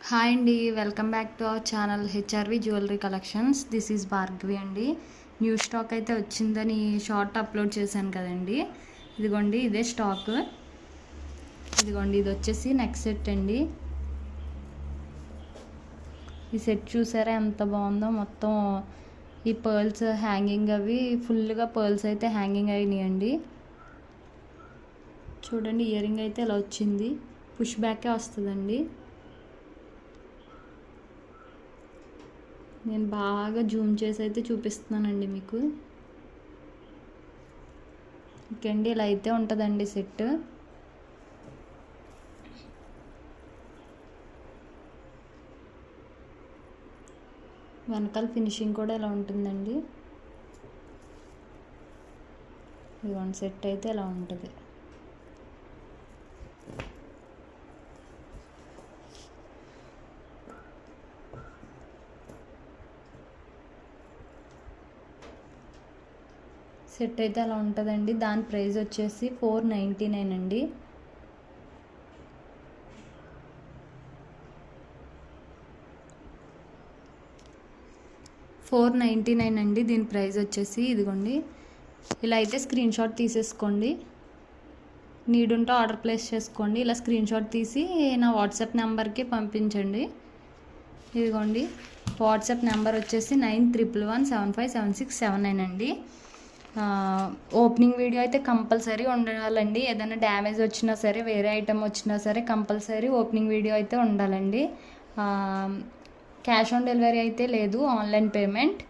Hi అండి, welcome back to our channel HRV jewellery collections. This is Bhargavi అండి. New stock అయితే వచ్చిందని short upload చేశాను కదండి. ఇదిగోండి, ఇదే స్టాక్. ఇదిగోండి, ఇది వచ్చేసి నెక్స్ట్ సెట్ అండి. ఈ సెట్ చూసారా ఎంత బాగుందో. మొత్తం ఈ పర్ల్స్ హ్యాంగింగ్ అవి ఫుల్గా పర్ల్స్ అయితే హ్యాంగింగ్ అయినాయండి. చూడండి, ఇయర్ రింగ్ అయితే ఇలా వచ్చింది. పుష్ బ్యాకే వస్తుందండి. నేను బాగా జూమ్ చేసి అయితే చూపిస్తున్నానండి మీకు. ఇంకండి ఇలా అయితే ఉంటుందండి సెట్. వెనకాల ఫినిషింగ్ కూడా ఇలా ఉంటుందండి. ఇదిగోండి, సెట్ అయితే ఇలా ఉంటుంది. సెట్ అయితే అలా ఉంటుందండి. దాని ప్రైస్ వచ్చేసి 499 అండి. $499 అండి దీని ప్రైస్ వచ్చేసి. ఇదిగోండి, ఇలా అయితే స్క్రీన్ షాట్ తీసేసుకోండి. నీడ్ ఉంటే ఆర్డర్ ప్లేస్ చేసుకోండి. ఇలా స్క్రీన్ షాట్ తీసి నా వాట్సాప్ నెంబర్కి పంపించండి. ఇదిగోండి, వాట్సాప్ నెంబర్ వచ్చేసి 9111757679 అండి. ఓపెనింగ్ వీడియో అయితే కంపల్సరీ ఉండాలండి. ఏదైనా డ్యామేజ్ వచ్చినా సరే, వేరే ఐటెం వచ్చినా సరే కంపల్సరీ ఓపెనింగ్ వీడియో అయితే ఉండాలండి. క్యాష్ ఆన్ డెలివరీ అయితే లేదు, ఆన్లైన్ పేమెంట్.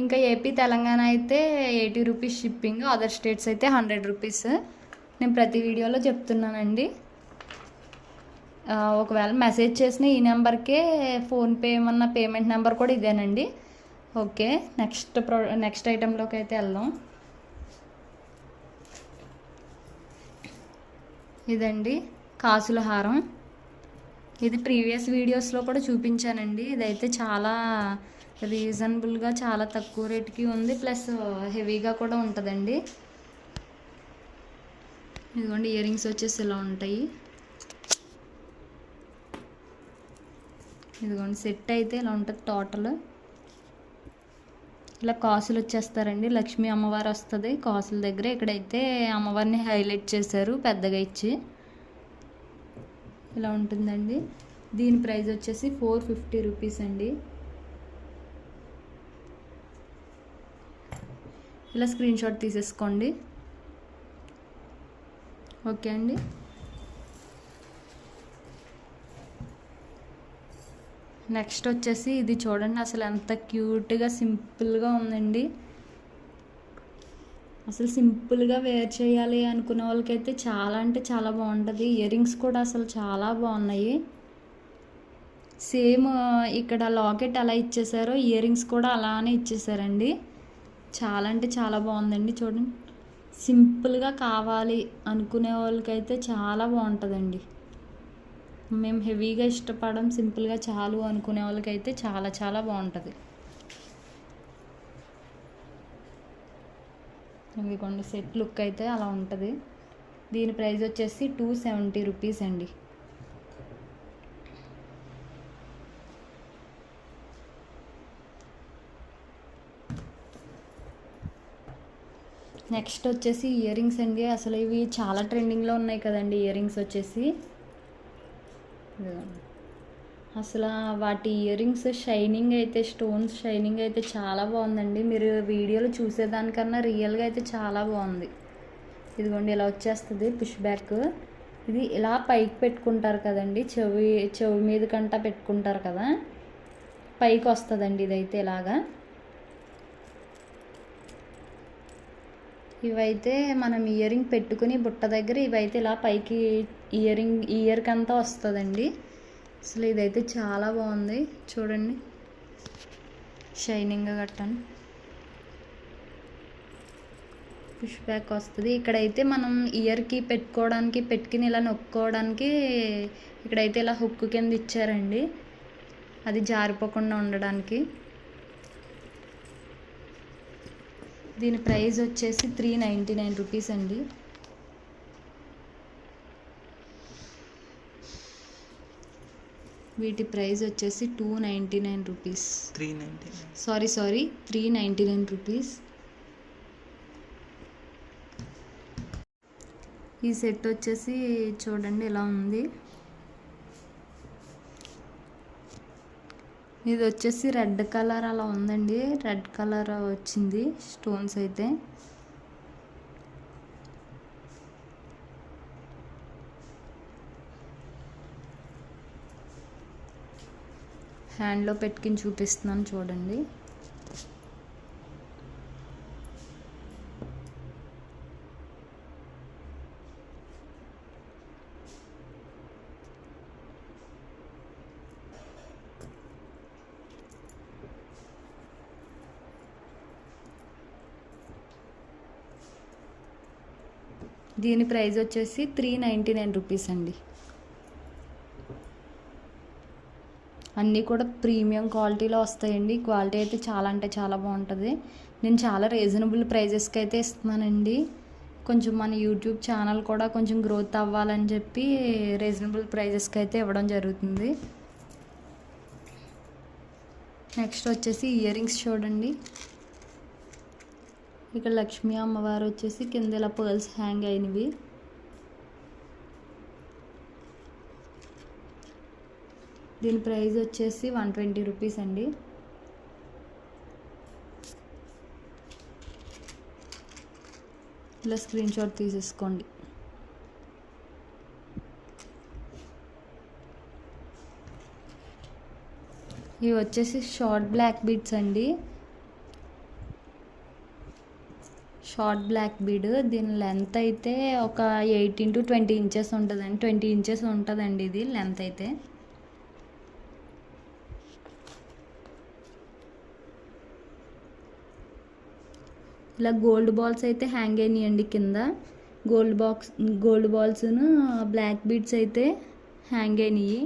ఇంకా ఏపీ తెలంగాణ అయితే 80 రూపీస్ షిప్పింగ్, అదర్ స్టేట్స్ అయితే 100 రూపీస్. నేను ప్రతి వీడియోలో చెప్తున్నానండి. ఒకవేళ మెసేజ్ చేసిన ఈ నెంబర్కే ఫోన్పే ఏమన్నా పేమెంట్ నెంబర్ కూడా ఇదేనండి. ఓకే, నెక్స్ట్ ఐటెంలోకి అయితే వెళ్దాం. ఇదండి కాసుల హారం. ఇది ప్రీవియస్ వీడియోస్లో కూడా చూపించానండి. ఇదైతే చాలా రీజనబుల్గా, చాలా తక్కువ రేట్కి ఉంది, ప్లస్ హెవీగా కూడా ఉంటుందండి. ఇదిగోండి, ఇయర్ రింగ్స్ వచ్చేసి ఇలా ఉంటాయి. ఇదిగోండి, సెట్ అయితే ఇలా ఉంటుంది టోటల్. ఇలా కాసులు వచ్చేస్తారండి. లక్ష్మీ అమ్మవారు వస్తుంది కాసుల దగ్గర. ఇక్కడైతే అమ్మవారిని హైలైట్ చేశారు పెద్దగా ఇచ్చి. ఇలా ఉంటుందండి. దీని ప్రైస్ వచ్చేసి 450 రూపీస్ అండి. ఇలా స్క్రీన్ షాట్ తీసేసుకోండి. ఓకే అండి. నెక్స్ట్ వచ్చేసి ఇది చూడండి, అసలు ఎంత క్యూట్గా సింపుల్గా ఉందండి. అసలు సింపుల్గా వేర్ చేయాలి అనుకునే వాళ్ళకైతే చాలా అంటే చాలా బాగుంటుంది. ఇయర్ రింగ్స్ కూడా అసలు చాలా బాగున్నాయి. సేమ్ ఇక్కడ లాకెట్ అలా ఇచ్చేసారో ఇయర్ రింగ్స్ కూడా అలానే ఇచ్చేసారండి. చాలా అంటే చాలా బాగుందండి. చూడండి, సింపుల్గా కావాలి అనుకునే వాళ్ళకైతే చాలా బాగుంటుందండి. మేము హెవీగా ఇష్టపడడం, సింపుల్గా చాలు అనుకునే వాళ్ళకైతే చాలా చాలా బాగుంటుంది. ఇదిగోండి, సెట్ లుక్ అయితే అలా ఉంటుంది. దీని ప్రైస్ వచ్చేసి 270 రూపీస్ అండి. నెక్స్ట్ వచ్చేసి ఇయర్ రింగ్స్ అండి. అసలు ఇవి చాలా ట్రెండింగ్లో ఉన్నాయి కదండి ఇయర్ రింగ్స్ వచ్చేసి. అసలు వాటి ఇయర్ రింగ్స్ షైనింగ్ అయితే, స్టోన్స్ షైనింగ్ అయితే చాలా బాగుందండి. మీరు వీడియోలో చూసేదానికన్నా రియల్గా అయితే చాలా బాగుంది. ఇదిగోండి, ఇలా వచ్చేస్తుంది పుష్ బ్యాక్. ఇది ఇలా పైకి పెట్టుకుంటారు కదండి, చెవి మీద కంటా పెట్టుకుంటారు కదా, పైకి వస్తుందండి ఇదైతే ఇలాగా. ఇవైతే మనం ఇయర్ రింగ్ పెట్టుకుని బుట్ట దగ్గర ఇవైతే ఇలా పైకి ఇయర్కి అంతా వస్తుందండి. అసలు ఇదైతే చాలా బాగుంది. చూడండి, షైనింగ్గా కట్టాను. పుష్ బ్యాక్ వస్తుంది. ఇక్కడైతే మనం ఇయర్కి పెట్టుకోవడానికి, పెట్టుకుని ఇలా నొక్కోవడానికి ఇక్కడైతే ఇలా హుక్ కింద ఇచ్చారండి, అది జారిపోకుండా ఉండడానికి. దీని ప్రైస్ వచ్చేసి 399 రూపీస్ అండి. వీటి ప్రైస్ వచ్చేసి 299 రూపీస్. 399. Sorry 399 rupees. ఈ సెట్ వచ్చేసి చూడండి ఎలా ఉంది. ఇది వచ్చేసి రెడ్ కలర్ అలా ఉందండి. రెడ్ కలర్ వచ్చింది స్టోన్స్ అయితే. హ్యాండ్లో పెట్టుకుని చూపిస్తున్నాను చూడండి. దీని ప్రైస్ వచ్చేసి 399 రూపీస్ అండి. అన్నీ కూడా ప్రీమియం క్వాలిటీలో వస్తాయండి. క్వాలిటీ అయితే చాలా అంటే చాలా బాగుంటుంది. నేను చాలా రీజనబుల్ ప్రైజెస్కి అయితే ఇస్తున్నానండి. కొంచెం మన యూట్యూబ్ ఛానల్ కూడా కొంచెం గ్రోత్ అవ్వాలని చెప్పి రీజనబుల్ ప్రైజెస్కి అయితే ఇవ్వడం జరుగుతుంది. నెక్స్ట్ వచ్చేసి ఇయర్ రింగ్స్ చూడండి. ఇక్కడ లక్ష్మీ అమ్మవారు వచ్చేసి కింద ఇలా పర్ల్స్ హ్యాంగ్ అయినవి. దీని ప్రైస్ వచ్చేసి 120 రూపీస్ అండి. ఇలా స్క్రీన్ షాట్ తీసేసుకోండి. ఇవి వచ్చేసి షార్ట్ బ్లాక్ బీడ్స్ అండి. Short black bead. దీని లెంత్ అయితే ఒక 18 to 20 ఇంచెస్ ఉంటుందండి. 20 ఇంచెస్ ఉంటుందండి ఇది లెంత్ అయితే. ఇలా గోల్డ్ బాల్స్ అయితే హ్యాంగ్ అయినాయండి కింద. గోల్డ్ బాల్స్ను బ్లాక్ బీడ్స్ అయితే హ్యాంగ్ అయినాయి.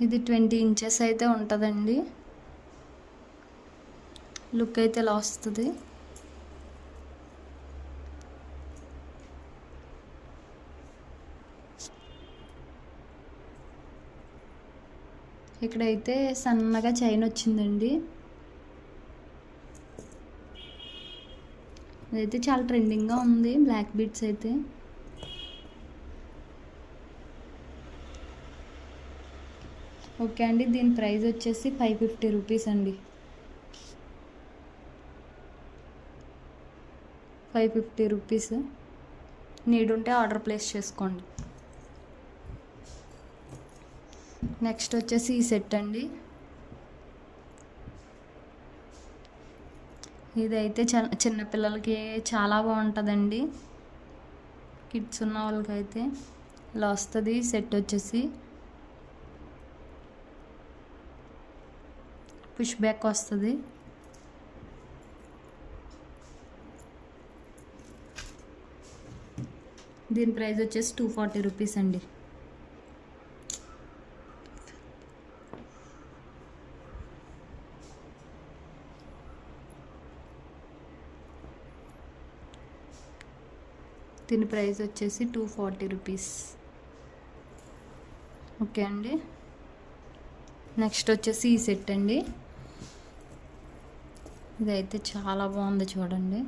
ఇది 20 ఇంచెస్ అయితే ఉంటుందండి. లుక్ అయితే ఇలా వస్తుంది. ఇక్కడైతే సన్నగా చైన్ వచ్చిందండి. ఇదైతే చాలా ట్రెండింగ్గా ఉంది బ్లాక్ బీడ్స్ అయితే. ఓకే అండి, దీని ప్రైస్ వచ్చేసి 550 రూపీస్ అండి. 550 రూపీస్. నీడ్ ఉంటే ఆర్డర్ ప్లేస్ చేసుకోండి. నెక్స్ట్ వచ్చేసి ఈ సెట్ అండి. ఇదైతే చిన్నపిల్లలకి చాలా బాగుంటుందండి. కిడ్స్ ఉన్న వాళ్ళకైతే ఇలా వస్తుంది సెట్ వచ్చేసి. పుష్ బ్యాక్ వస్తుంది. దీని ప్రైస్ వచ్చేసి 240 రూపీస్ అండి. దీని ప్రైస్ వచ్చేసి 240 రూపీస్. ఓకే అండి. నెక్స్ట్ వచ్చేసి ఈ సెట్ అండి. ఇదైతే చాలా బాగుంది చూడండి.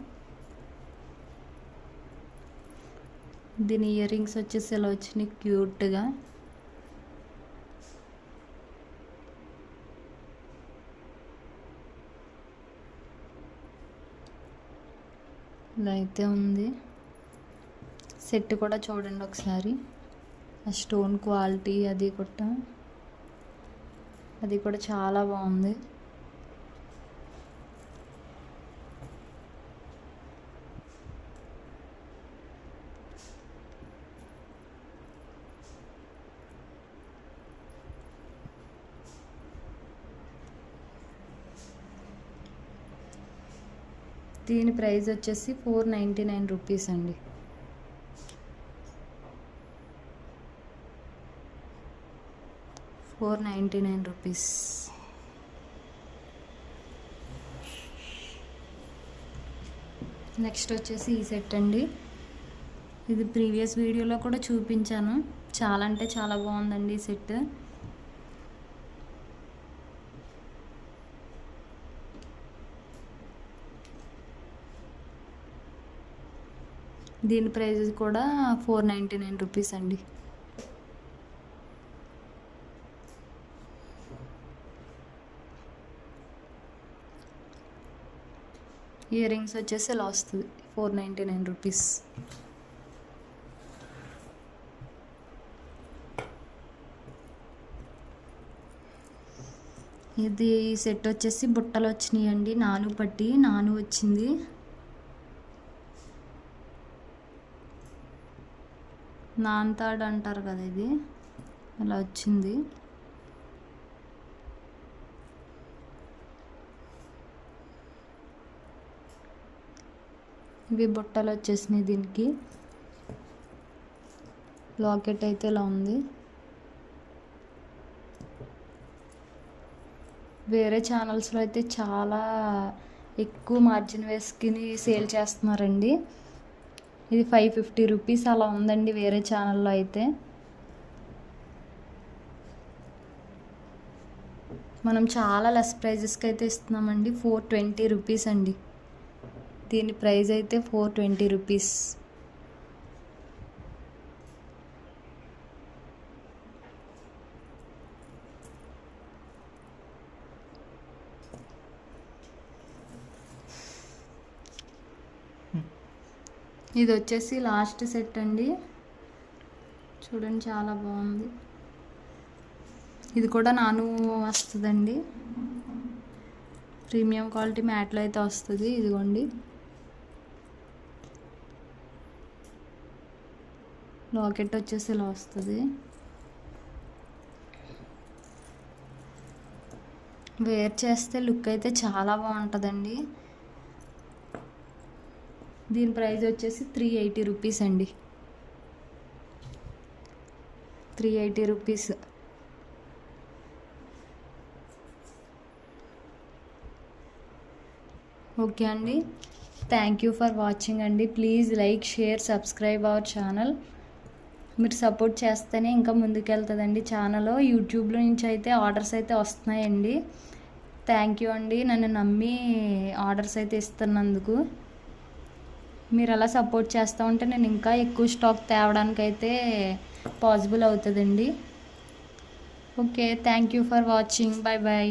దీని ఇయర్ రింగ్స్ వచ్చేసి ఇలా వచ్చినాయి క్యూట్గా. ఇలా అయితే ఉంది. సెట్ కూడా చూడండి ఒకసారి. ఆ స్టోన్ క్వాలిటీ అది కూడా చాలా బాగుంది. దీని ప్రైస్ వచ్చేసి 499 రూపీస్ అండి. ₹499. నెక్స్ట్ వచ్చేసి ఈ సెట్ అండి. ఇది ప్రీవియస్ వీడియోలో కూడా చూపించాను. చాలా అంటే చాలా బాగుందండి ఈ సెట్. దీని ప్రైస్ కూడా 499 రూపీస్ అండి. ఇయర్ రింగ్స్ వచ్చేసి ఇలా వస్తుంది, 499 రూపీస్. ఇది సెట్ వచ్చేసి బుట్టలు వచ్చినాయి అండి. నాను వచ్చింది. నాన్తాడ్ అంటారు కదా, ఇది అలా వచ్చింది. ఇవి బుట్టలు వచ్చేసినాయి. దీనికి లాకెట్ అయితే ఇలా ఉంది. వేరే ఛానల్స్లో అయితే చాలా ఎక్కువ మార్జిన్ వేసుకుని సేల్ చేస్తున్నారండి. ఇది 550 రూపీస్ అలా ఉందండి వేరే ఛానల్లో అయితే. మనం చాలా లెస్ ప్రైజెస్కి అయితే ఇస్తున్నామండి. 420 రూపీస్ అండి. దీని ప్రైస్ అయితే 420 రూపీస్. ఇది వచ్చేసి లాస్ట్ సెట్ అండి. చూడండి చాలా బాగుంది. ఇది కూడా నాను వస్తుందండి. ప్రీమియం క్వాలిటీ మ్యాట్లో అయితే వస్తుంది. ఇదిగోండి, లాకెట్ వచ్చేసి ఇలా వస్తుంది. వేర్ చేస్తే లుక్ అయితే చాలా బాగుంటుందండి. దీని ప్రైస్ వచ్చేసి 380 రూపీస్ అండి. 380 రూపీస్. ఓకే అండి, థ్యాంక్ యూ ఫర్ వాచింగ్ అండి. Please like, share, subscribe our channel. మీరు సపోర్ట్ చేస్తేనే ఇంకా ముందుకెళ్తుందండి ఛానల్. యూట్యూబ్లో నుంచి అయితే ఆర్డర్స్ అయితే వస్తున్నాయండి. థ్యాంక్ యూ అండి, నన్ను నమ్మి ఆర్డర్స్ అయితే ఇస్తున్నందుకు. మీరు అలా సపోర్ట్ చేస్తూ ఉంటే నేను ఇంకా ఎక్కువ స్టాక్ తేవడానికి అయితే పాసిబుల్ అవుతుందండి. Okay, thank you for watching. Bye bye.